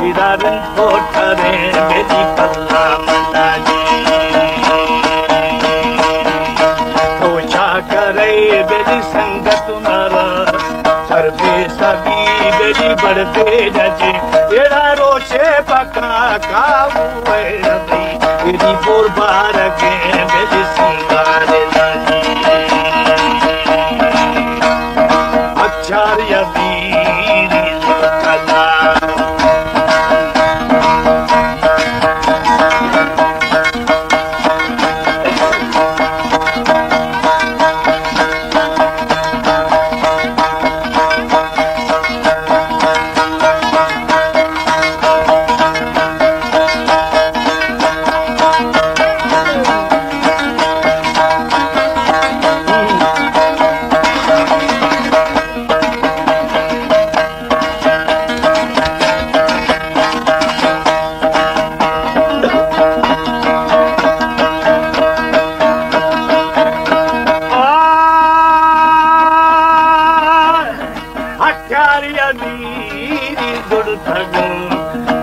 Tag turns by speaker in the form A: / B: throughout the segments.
A: हिरन तो ठरे मेरी पल्ला मना जी तो छा करे मेरी संगत मारा सर्वे सभी मेरी बढ़ते जजे तेरा रोशे पका काबू है रबी मेरी बोरबार के मेरी सिंगार लाजी आचार्य वीर कला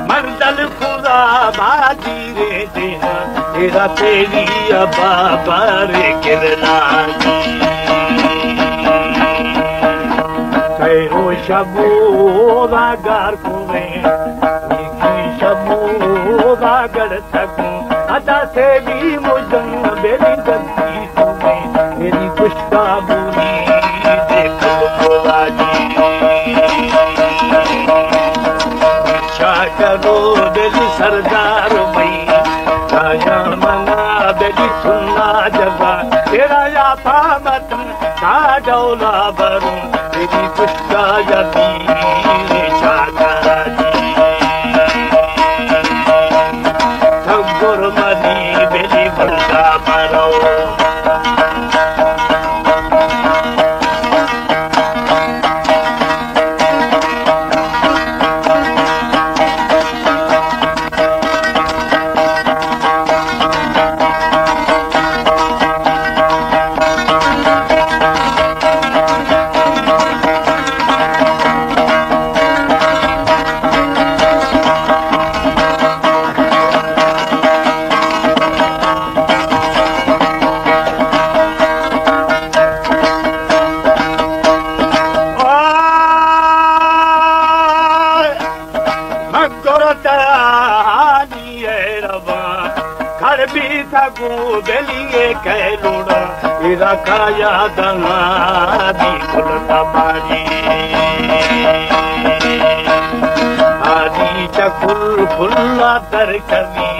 A: मर्दल खुदा बाजी रे देना तेरा तेरी बाबा रे किरना कैरो शबोदा गार कुए शबोदा गढ़ सकूं अदा से भी मुझे मेरी गलती तुम्हें मेरी खुशका बुरी देख खुदा जी करो बेली सरदार मई राजा मना बेली सुनना जगा तेरा यापा मत का डौला बरू तेरी पुष्का जबी शाकरा जी सगुर मनी बेली बंदा परो बेलिए कैलुड़ा इरा खाया दना दी कुलता बारी आदि चकुल फुल्ला दर कवी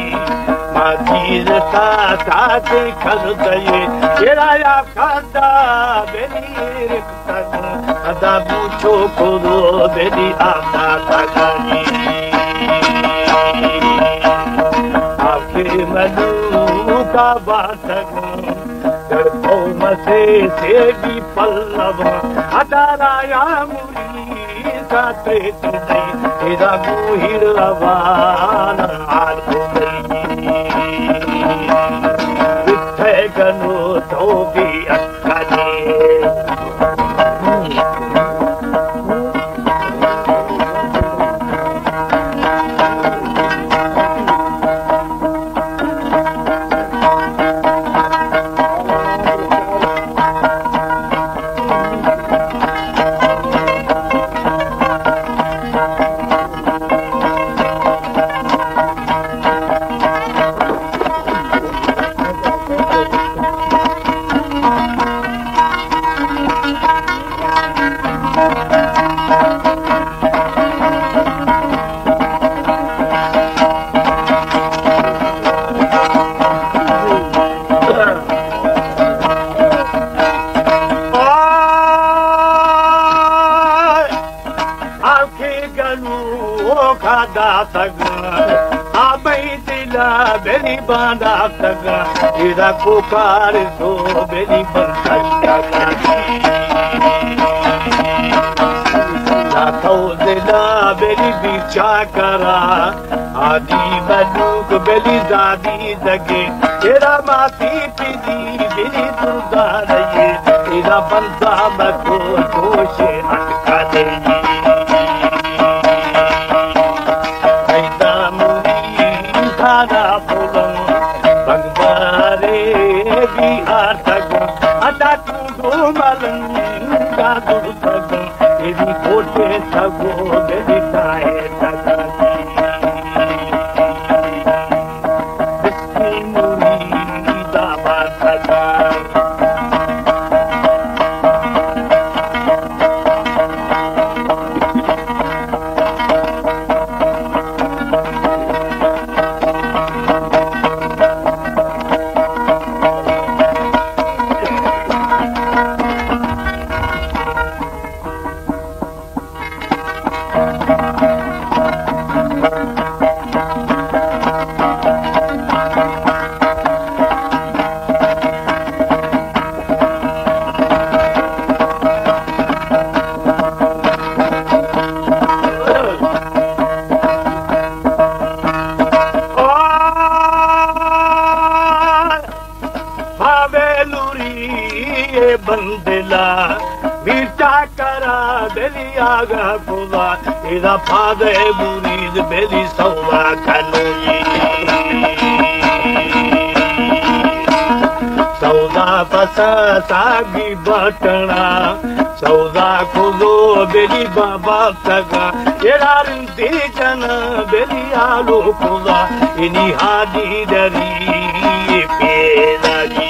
A: माजीर ता साथे खल दये तेरा या खादा बेलिए रिक्तन अदा पूछो खुदो बेली आमा तगनी आपके मनु का बातक दर्दो मसे से भी पल्लव अदाराया मुरी साथे तुझे तेरा गुहिर लवान हार विथे गनो तो भी अक्कने बेली बांधा तगा तेरा पुकार सो बेली बंदा तो दिला बेली बिचा करा आदि बदूक बेली दादी जगे तेरा माती पीदी बेली दुर्गा रही तेरा बंदा बको दोषे अटका दे बंदला बीटा करा बेली आगा खुदा इदा फादे मुरीद बेली सौदा खलोई सौदा पसा सागी बटना सौदा खुदो बेली बाबा तगा एरा रिंती जन बेली आलो खुदा इनी हादी दरी पेदा जी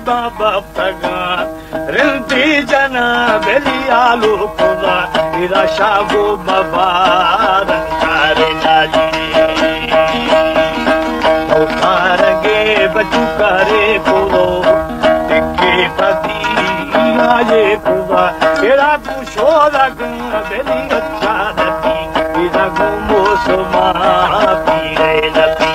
A: बाबा तगा रिंती जना बेली आलू खुदा इरा शागो बाबा रंगारे नाजी उतारगे बचू करे खुदो टिके पति आजे खुदा इरा कुशो लग बेली अच्छा नती इरा गुमो सुमा पीरे नती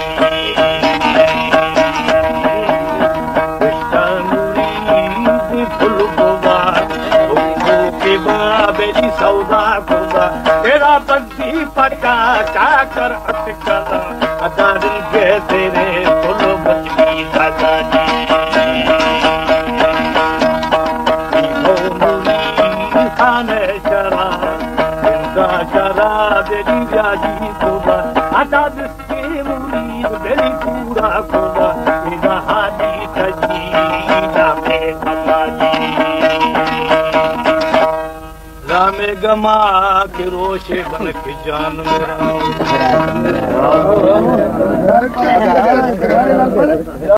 A: बेली सौदा खुदा तेरा बंदी पटा चाकर अटकल अदारिन के तेरे फुल बचवी दादाजी खाने चरा जिंदा चरा बेली जाजी खुदा अदा बिस्के मुरीद बेली पूरा खुदा इदा हादी तजी नामे कमाजी रामे गमा के रोशे बन के जान मेरा